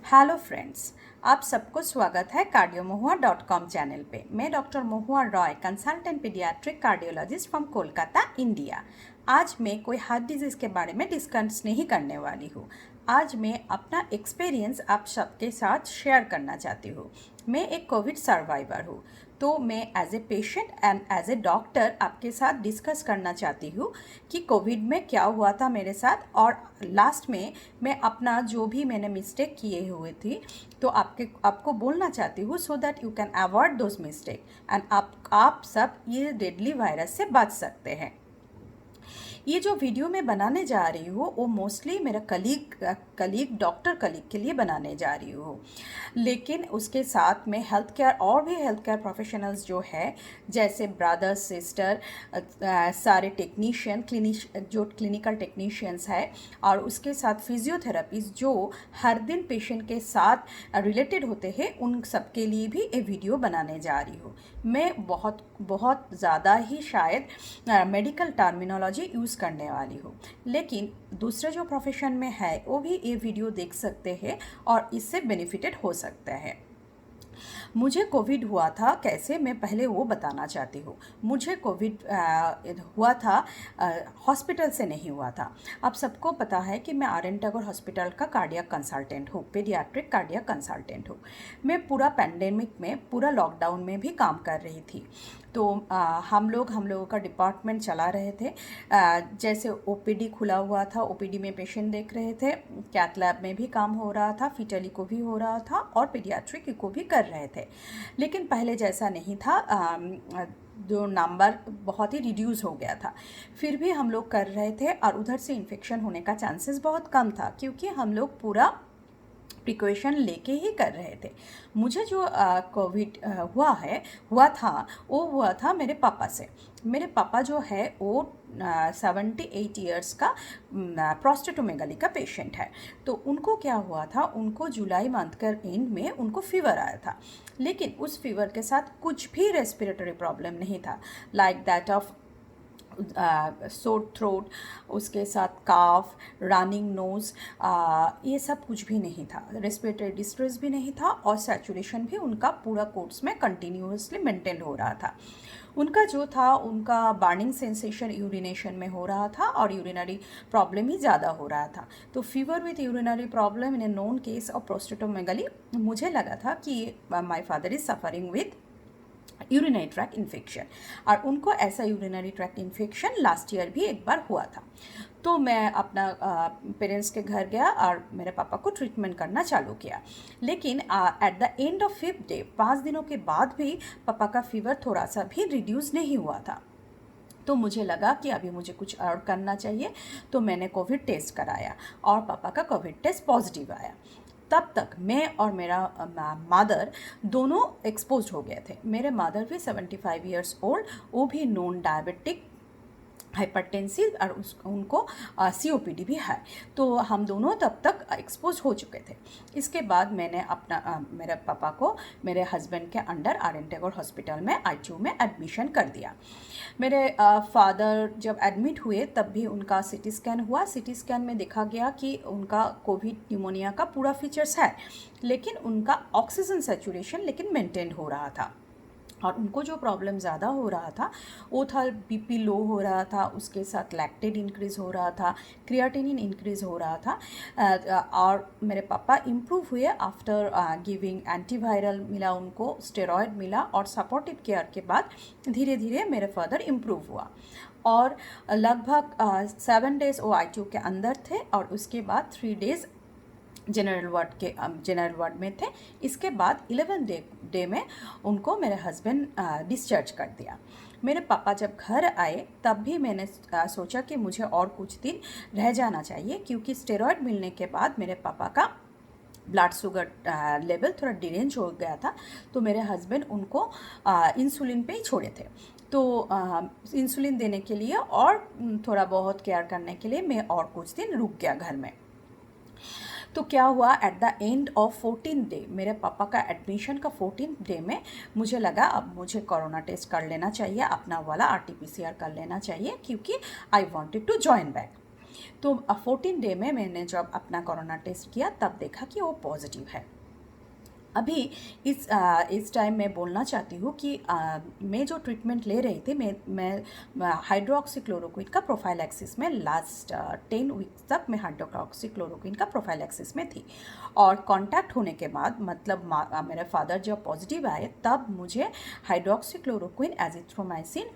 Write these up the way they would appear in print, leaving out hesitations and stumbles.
Hello friends, आप सबको स्वागत है cardiomahua.com चैनल पे। मैं doctor Mahua Roy, consultant paediatric cardiologist from Kolkata, India. आज मैं कोई हार्ट डिजीज़ के बारे में डिस्कस नहीं करने वाली हूँ। आज मैं अपना एक्सपीरियंस आप सबके साथ शेयर करना चाहती हूँ। मैं एक कोविड सर्वाइवर हूँ, तो मैं as a patient and as a doctor आपके साथ डिस्कस करना चाहती हूँ कि कोविड में क्या हुआ था मेरे साथ, और लास्ट में मैं अपना जो भी मैंने मिस्टेक किए हुए थी तो आपको बोलना चाहती हूँ, so that you can avoid those mistake and आप सब ये डेडली वायरस से बच सकते हैं। ये जो वीडियो मैं बनाने जा रही हूँ वो मोस्टली मेरा डॉक्टर कलीग के लिए बनाने जा रही हूँ, लेकिन उसके साथ में हेल्थ केयर प्रोफेशनल्स जो है, जैसे ब्रदर्स सिस्टर, सारे टेक्नीशियन जो क्लिनिकल टेक्नीशियंस है, और उसके साथ फिजियोथेरेपिस्ट जो हर दिन पेशेंट के साथ रिलेटेड होते हैं, उन सब के लिए भी ये वीडियो बनाने जा रही हूँ। मैं बहुत ज़्यादा ही शायद मेडिकल टर्मिनोलॉजी यूज़ करने वाली हूँ, लेकिन दूसरे जो प्रोफेशन में है वो भी ये वीडियो देख सकते हैं और इससे बेनिफिटेड हो सकते हैं। मुझे कोविड हुआ था कैसे, मैं पहले वो बताना चाहती हूँ। मुझे कोविड हुआ था, हॉस्पिटल से नहीं हुआ था। आप सबको पता है कि मैं आर एन टैगोर हॉस्पिटल का कार्डियक कंसल्टेंट हूँ, पीडियाट्रिक कार्डियक कंसल्टेंट हूँ। मैं पूरा पैंडेमिक में, पूरा लॉकडाउन में भी काम कर रही थी। तो हम लोगों का डिपार्टमेंट चला रहे थे। जैसे ओपीडी खुला हुआ था, ओपीडी में पेशेंट देख रहे थे, कैथ लैब में भी काम हो रहा था, फीटली को भी हो रहा था और पीडियाट्रिक को भी कर रहे थे। लेकिन पहले जैसा नहीं था, जो नंबर बहुत ही रिड्यूस हो गया था। फिर भी हम लोग कर रहे थे और उधर से इन्फेक्शन होने का चांसेस बहुत कम था, क्योंकि हम लोग पूरा प्रिकॉशन लेके ही कर रहे थे। मुझे जो कोविड हुआ था मेरे पापा से। मेरे पापा जो है वो 78 ईयर्स का प्रोस्टेटोमेगाली का पेशेंट है। तो उनको क्या हुआ था, उनको जुलाई मंथ का एंड में उनको फीवर आया था, लेकिन उस फीवर के साथ कुछ भी रेस्पिरेटरी प्रॉब्लम नहीं था, like that of sore throat, उसके साथ काफ, रनिंग नोज़, ये सब कुछ भी नहीं था। रेस्पिरेटरी डिस्ट्रेस भी नहीं था और सैचुरेशन भी उनका पूरा कोर्स में कंटिन्यूसली मेंटेन हो रहा था। उनका जो था, उनका बर्निंग सेंसेशन यूरिनेशन में हो रहा था और यूरिनरी प्रॉब्लम ही ज़्यादा हो रहा था। तो fever with urinary problem in a known case of prostatomegaly, मुझे लगा था कि my father is suffering with urinary tract infection, और उनको ऐसा urinary tract infection last year भी एक बार हुआ था। तो मैं अपना पेरेंट्स के घर गया और मेरे पापा को ट्रीटमेंट करना चालू किया। लेकिन at the end of 5th day, 5 दिनों के बाद भी पापा का फीवर थोड़ा सा भी रिड्यूस नहीं हुआ था। तो मुझे लगा कि अभी मुझे कुछ और करना चाहिए, तो मैंने कोविड टेस्ट कराया और पापा का कोविड टेस्ट पॉजिटिव आया। तब तक मैं और मेरा मदर दोनों एक्सपोज हो गए थे। मेरे मदर भी 75 ईयर्स ओल्ड, वो भी नॉन डायबिटिक हाइपरटेंसिव, और उनको COPD भी है। तो हम दोनों तब तक एक्सपोज हो चुके थे। इसके बाद मैंने मेरे पापा को मेरे हस्बैंड के under R N Tagore hospital में ICU में एडमिशन कर दिया। मेरे फादर जब एडमिट हुए तब भी उनका CT स्कैन हुआ। CT स्कैन में देखा गया कि उनका कोविड न्यूमोनिया का पूरा फीचर्स है, लेकिन उनका ऑक्सीजन सैचुरेशन लेकिन मेंटेन हो रहा था। और उनको जो प्रॉब्लम ज़्यादा हो रहा था वो था BP लो हो रहा था, उसके साथ लैक्टेट इंक्रीज़ हो रहा था, क्रिएटिनिन इंक्रीज़ हो रहा था। और मेरे पापा इम्प्रूव हुए आफ्टर गिविंग एंटीवायरल मिला, उनको स्टेरॉयड मिला, और सपोर्टिव केयर के बाद धीरे धीरे मेरे फादर इम्प्रूव हुआ। और लगभग 7 डेज़ वो ICU के अंदर थे, और उसके बाद 3 डेज़ जनरल वार्ड में थे। इसके बाद 11 डे में उनको मेरे हस्बैंड डिस्चार्ज कर दिया। मेरे पापा जब घर आए तब भी मैंने सोचा कि मुझे और कुछ दिन रह जाना चाहिए, क्योंकि स्टेरॉयड मिलने के बाद मेरे पापा का ब्लड शुगर लेवल थोड़ा डिरेंज हो गया था। तो मेरे हस्बैंड उनको इंसुलिन पे ही छोड़े थे। तो इंसुलिन देने के लिए और थोड़ा बहुत केयर करने के लिए मैं और कुछ दिन रुक गया घर में। तो क्या हुआ, at the end of 14 day, मेरे पापा का एडमिशन का 14 डे में मुझे लगा अब मुझे कोरोना टेस्ट कर लेना चाहिए, अपना वाला RT-PCR कर लेना चाहिए, क्योंकि I wanted to join back. तो 14 डे में मैंने जब अपना कोरोना टेस्ट किया तब देखा कि वो पॉजिटिव है। अभी इस टाइम मैं बोलना चाहती हूँ कि मैं जो ट्रीटमेंट ले रही थी, मैं हाइड्रोक्सीक्लोरोक्विन का प्रोफाइलैक्सिस में लास्ट 10 वीक्स तक मैं हाइड्रोक्सीक्लोरोक्विन का प्रोफाइलैक्सिस में थी। और कांटेक्ट होने के बाद मतलब मेरे फादर जब पॉजिटिव आए तब मुझे hydroxychloroquine, azithromycin,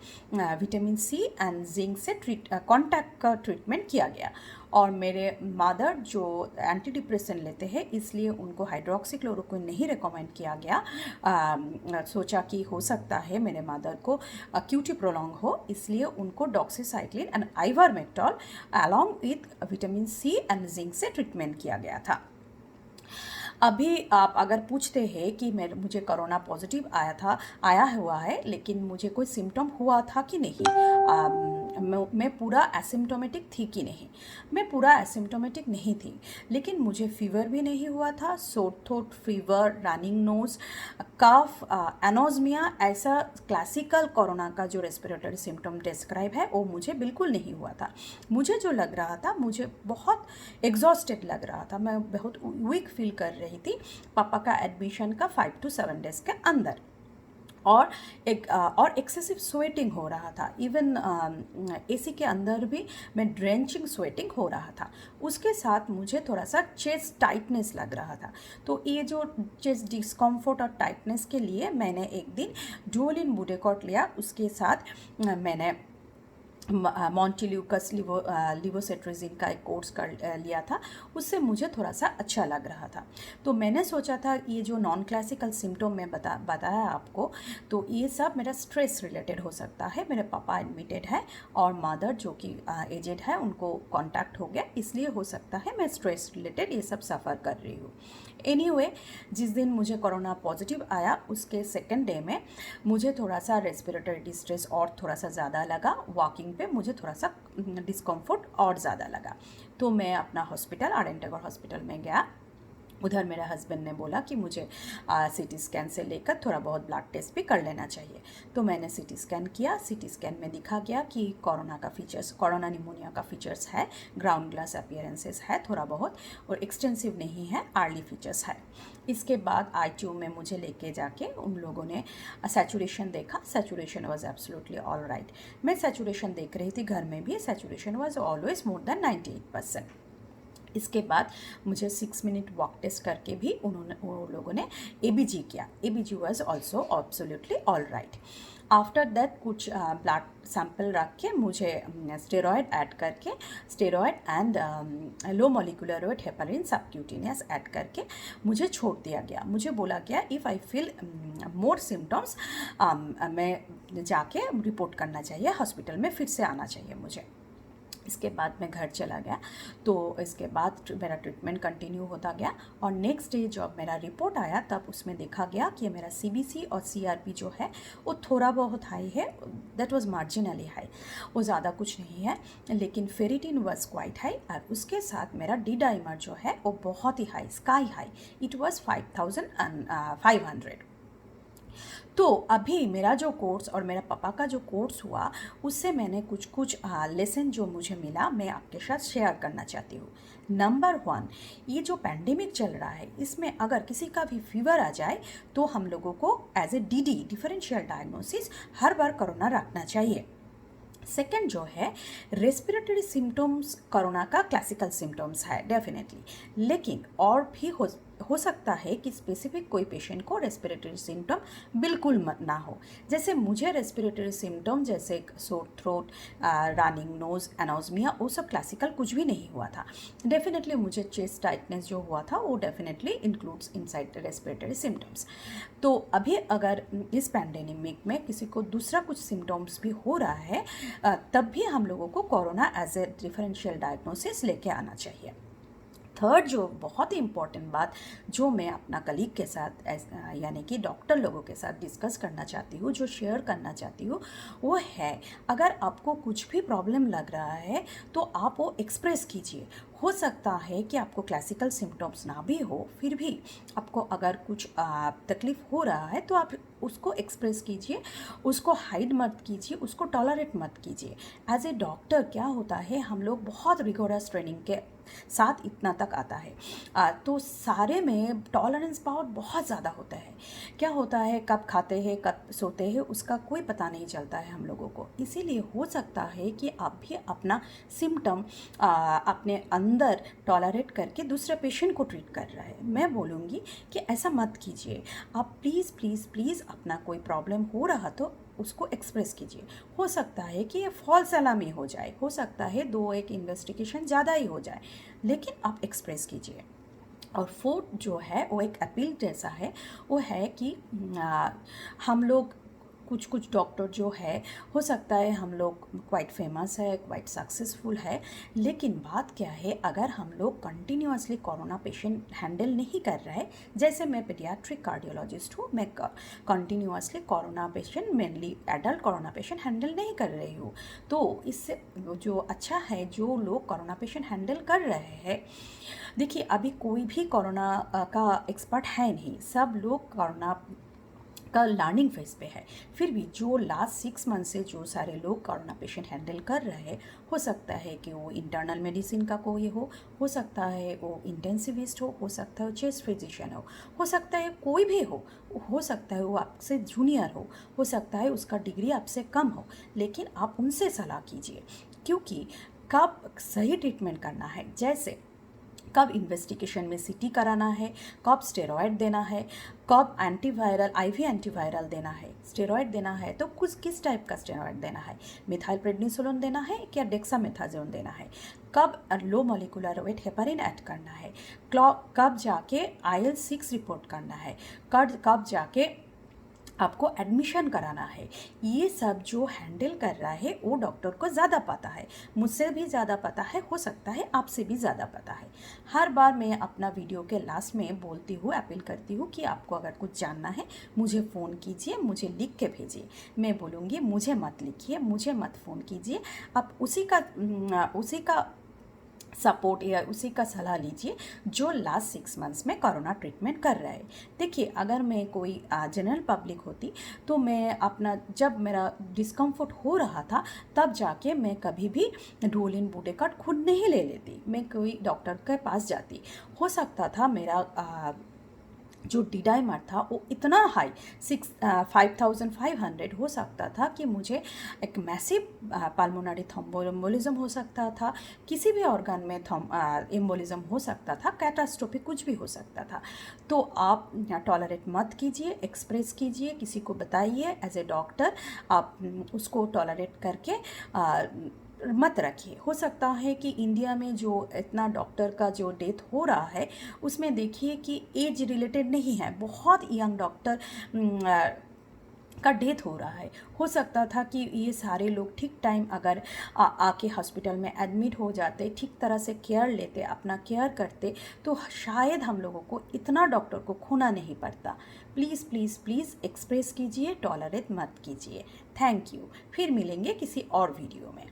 vitamin C and zinc से कांटेक्ट का ट्रीटमेंट किया गया। और मेरे मदर जो एंटी डिप्रेशन लेते हैं इसलिए उनको हाइड्रोक्सीक्लोरोक्विन नहीं रिकमेंड किया गया। सोचा कि हो सकता है मेरे मदर को QT प्रोलॉन्ग हो, इसलिए उनको doxycycline and ivermectol along with vitamin C and zinc से ट्रीटमेंट किया गया था। अभी आप अगर पूछते हैं कि मुझे कोरोना पॉजिटिव आया हुआ है लेकिन मुझे कोई सिम्टम हुआ था कि नहीं, मैं पूरा एसिम्टोमेटिक थी कि नहीं, मैं पूरा एसिम्टोमेटिक नहीं थी, लेकिन मुझे फीवर भी नहीं हुआ था। Sore throat, fever, running nose, cough, anosmia, ऐसा क्लासिकल कोरोना का जो रेस्पिरेटरी सिम्टम डिस्क्राइब है वो मुझे बिल्कुल नहीं हुआ था। मुझे जो लग रहा था, मुझे बहुत एग्जॉस्टेड लग रहा था, मैं बहुत वीक फील कर रही थी पापा का एडमिशन का 5 to 7 डेज के अंदर। और एक्सेसिव स्वेटिंग हो रहा था, इवन AC के अंदर भी मैं ड्रेंचिंग स्वेटिंग हो रहा था। उसके साथ मुझे थोड़ा सा चेस्ट टाइटनेस लग रहा था। तो ये जो चेस्ट डिस्कम्फर्ट और टाइटनेस के लिए मैंने एक दिन ड्यूलिन बुडेकॉट लिया, उसके साथ मैंने मॉन्टिल्यूकस लिवोसेट्रिजिन का एक कोर्स कर लिया था। उससे मुझे थोड़ा सा अच्छा लग रहा था। तो मैंने सोचा था ये जो नॉन क्लासिकल सिम्टम मैं बताया आपको, तो ये सब मेरा स्ट्रेस रिलेटेड हो सकता है। मेरे पापा एडमिटेड है और मदर जो कि एजेड है उनको कॉन्टैक्ट हो गया, इसलिए हो सकता है मैं स्ट्रेस रिलेटेड ये सब सफ़र कर रही हूँ। एनीवे, जिस दिन मुझे कोरोना पॉजिटिव आया उसके सेकेंड डे में मुझे थोड़ा सा रेस्पिरेटरी डिस्ट्रेस और थोड़ा सा ज़्यादा लगा। वॉकिंग पे मुझे थोड़ा सा डिस्कम्फर्ट और ज़्यादा लगा। तो मैं अपना हॉस्पिटल आर.एन. टैगोर हॉस्पिटल में गया। उधर मेरे हस्बैंड ने बोला कि मुझे CT स्कैन से लेकर थोड़ा बहुत ब्लड टेस्ट भी कर लेना चाहिए। तो मैंने CT स्कैन किया। CT स्कैन में दिखा गया कि कोरोना निमोनिया का फीचर्स है, ग्राउंड ग्लास अपीयरेंसेस है थोड़ा बहुत, और एक्सटेंसिव नहीं है, अर्ली फीचर्स है। इसके बाद ITU में मुझे लेके जाके उन लोगों ने सैचुरेशन देखा। Saturation was absolutely all right. मैं सैचुरेशन देख रही थी घर में भी, saturation was always more than 98%। इसके बाद मुझे 6 मिनट वॉक टेस्ट करके भी उन लोगों ने ABG किया। ABG was also absolutely all right. After that कुछ ब्लड सैंपल रख के मुझे स्टेरॉयड ऐड करके, steroid and low molecular weight heparin subcutaneous add करके मुझे छोड़ दिया गया। मुझे बोला गया if I feel more symptoms मैं जाके रिपोर्ट करना चाहिए, हॉस्पिटल में फिर से आना चाहिए मुझे। इसके बाद मैं घर चला गया। तो इसके बाद मेरा ट्रीटमेंट कंटिन्यू होता गया और नेक्स्ट डे जब मेरा रिपोर्ट आया तब उसमें देखा गया कि मेरा CBC और CRP जो है वो थोड़ा बहुत हाई है, दैट वाज मार्जिनली हाई, वो ज़्यादा कुछ नहीं है, लेकिन फेरिटिन वाज क्वाइट हाई। और उसके साथ मेरा D डाइमर जो है वो बहुत ही high, sky high, it was 5500। तो अभी मेरा जो कोर्स और मेरा पापा का जो कोर्स हुआ उससे मैंने कुछ लेसन जो मुझे मिला मैं आपके साथ शेयर करना चाहती हूँ। नंबर 1, ये जो पैंडेमिक चल रहा है इसमें अगर किसी का भी फीवर आ जाए तो हम लोगों को as a DD differential diagnosis हर बार कोरोना रखना चाहिए। सेकेंड जो है रेस्पिरेटरी सिम्टम्स कोरोना का क्लासिकल सिम्टम्स है डेफिनेटली, लेकिन और भी हो सकता है कि स्पेसिफिक कोई पेशेंट को रेस्पिरेटरी सिम्टम बिल्कुल ना हो। जैसे मुझे रेस्पिरेटरी सिम्टम जैसे सोर थ्रोट, रनिंग नोज, एनोज़मिया, वो सब क्लासिकल कुछ भी नहीं हुआ था। डेफिनेटली मुझे चेस्ट टाइटनेस जो हुआ था वो definitely includes inside respiratory symptoms. तो अभी अगर इस पैंडेमिक में किसी को दूसरा कुछ सिम्टम्स भी हो रहा है तब भी हम लोगों को corona as a differential diagnosis लेके आना चाहिए। थर्ड जो बहुत ही इम्पॉर्टेंट बात जो मैं अपना कलीग के साथ यानी कि डॉक्टर लोगों के साथ डिस्कस करना चाहती हूँ, जो शेयर करना चाहती हूँ, वो है अगर आपको कुछ भी प्रॉब्लम लग रहा है तो आप वो एक्सप्रेस कीजिए। हो सकता है कि आपको क्लासिकल सिम्टम्स ना भी हो, फिर भी आपको अगर कुछ तकलीफ़ हो रहा है तो आप उसको एक्सप्रेस कीजिए, उसको हाइड मत कीजिए, उसको टॉलरेट मत कीजिए। एज ए डॉक्टर क्या होता है, हम लोग बहुत रिगोरस ट्रेनिंग के साथ इतना तक आता है, तो सारे में टॉलरेंस पावर बहुत ज़्यादा होता है। क्या होता है, कब खाते हैं कब सोते हैं उसका कोई पता नहीं चलता है हम लोगों को। इसीलिए हो सकता है कि आप भी अपना सिम्टम अपने अंदर टॉलरेट करके दूसरे पेशेंट को ट्रीट कर रहा है। मैं बोलूँगी कि ऐसा मत कीजिए। आप प्लीज़ प्लीज़ प्लीज़ अपना कोई प्रॉब्लम हो रहा तो उसको एक्सप्रेस कीजिए। हो सकता है कि ये फॉल्स अलार्म ही हो जाए, हो सकता है 2-1 इन्वेस्टिगेशन ज़्यादा ही हो जाए, लेकिन आप एक्सप्रेस कीजिए। और फोर्थ जो है वो एक अपील जैसा है, वो है कि हम लोग कुछ डॉक्टर जो है, हो सकता है हम लोग क्वाइट फेमस है, क्वाइट सक्सेसफुल है, लेकिन बात क्या है, अगर हम लोग कंटिन्यूअसली कोरोना पेशेंट हैंडल नहीं कर रहे, जैसे मैं पीडियाट्रिक कार्डियोलॉजिस्ट हूँ, मैं continuously corona patient, mainly adult corona patient handle नहीं कर रही हूँ, तो इससे जो अच्छा है, जो लोग कोरोना पेशेंट हैंडल कर रहे हैं, देखिए अभी कोई भी कोरोना का एक्सपर्ट है नहीं, सब लोग कोरोना का लर्निंग फेज पे है। फिर भी जो लास्ट 6 मंथ से जो सारे लोग कोरोना पेशेंट हैंडल कर रहे हैं, हो सकता है कि वो इंटरनल मेडिसिन का कोई हो सकता है वो इंटेंसिविस्ट हो सकता है वो चेस्ट फिजिशियन हो सकता है कोई भी हो सकता है वो आपसे जूनियर हो सकता है उसका डिग्री आपसे कम हो, लेकिन आप उनसे सलाह कीजिए, क्योंकि कब सही ट्रीटमेंट करना है, जैसे कब इन्वेस्टिगेशन में सीटी कराना है, कब स्टेरॉयड देना है, कब एंटीवायरल आईवी एंटीवायरल देना है। स्टेरॉयड देना है तो किस टाइप का स्टेरॉयड देना है, मिथाइल प्रेडनिसोलोन देना है क्या डेक्सामेथाजोन देना है, कब low molecular weight heparin add करना है, कब जाके IL-6 रिपोर्ट करना है, कब जाके आपको एडमिशन कराना है। ये सब जो हैंडल कर रहा है वो डॉक्टर को ज़्यादा पता है, मुझसे भी ज़्यादा पता है, हो सकता है आपसे भी ज़्यादा पता है। हर बार मैं अपना वीडियो के लास्ट में बोलती हूँ, अपील करती हूँ कि आपको अगर कुछ जानना है मुझे फ़ोन कीजिए, मुझे लिख के भेजिए। मैं बोलूँगी मुझे मत लिखिए, मुझे मत फ़ोन कीजिए, आप उसी का सपोर्ट या उसी का सलाह लीजिए जो लास्ट 6 मंथ्स में कोरोना ट्रीटमेंट कर रहा है। देखिए अगर मैं कोई जनरल पब्लिक होती तो मैं अपना जब मेरा डिस्कम्फर्ट हो रहा था तब जाके मैं कभी भी डोलिन बूटेकट खुद नहीं ले लेती, मैं कोई डॉक्टर के पास जाती। हो सकता था मेरा जो डी-डाइमर था वो इतना हाई 5500 हो सकता था कि मुझे एक मैसिव पल्मोनरी थ्रोम्बोएम्बोलिज्म हो सकता था, किसी भी ऑर्गन में एम्बोलिज्म हो सकता था, कैटास्ट्रोफी कुछ भी हो सकता था। तो आप टॉलरेट मत कीजिए, एक्सप्रेस कीजिए, किसी को बताइए, एज ए डॉक्टर आप उसको टॉलरेट करके मत रखिए। हो सकता है कि इंडिया में जो इतना डॉक्टर का जो डेथ हो रहा है उसमें देखिए कि एज रिलेटेड नहीं है, बहुत यंग डॉक्टर का डेथ हो रहा है। हो सकता था कि ये सारे लोग ठीक टाइम अगर आके हॉस्पिटल में एडमिट हो जाते, ठीक तरह से केयर लेते, अपना केयर करते, तो शायद हम लोगों को इतना डॉक्टर को खोना नहीं पड़ता। प्लीज़ प्लीज़ प्लीज़ एक्सप्रेस कीजिए, टॉलरेट मत कीजिए। Thank you. फिर मिलेंगे किसी और वीडियो में।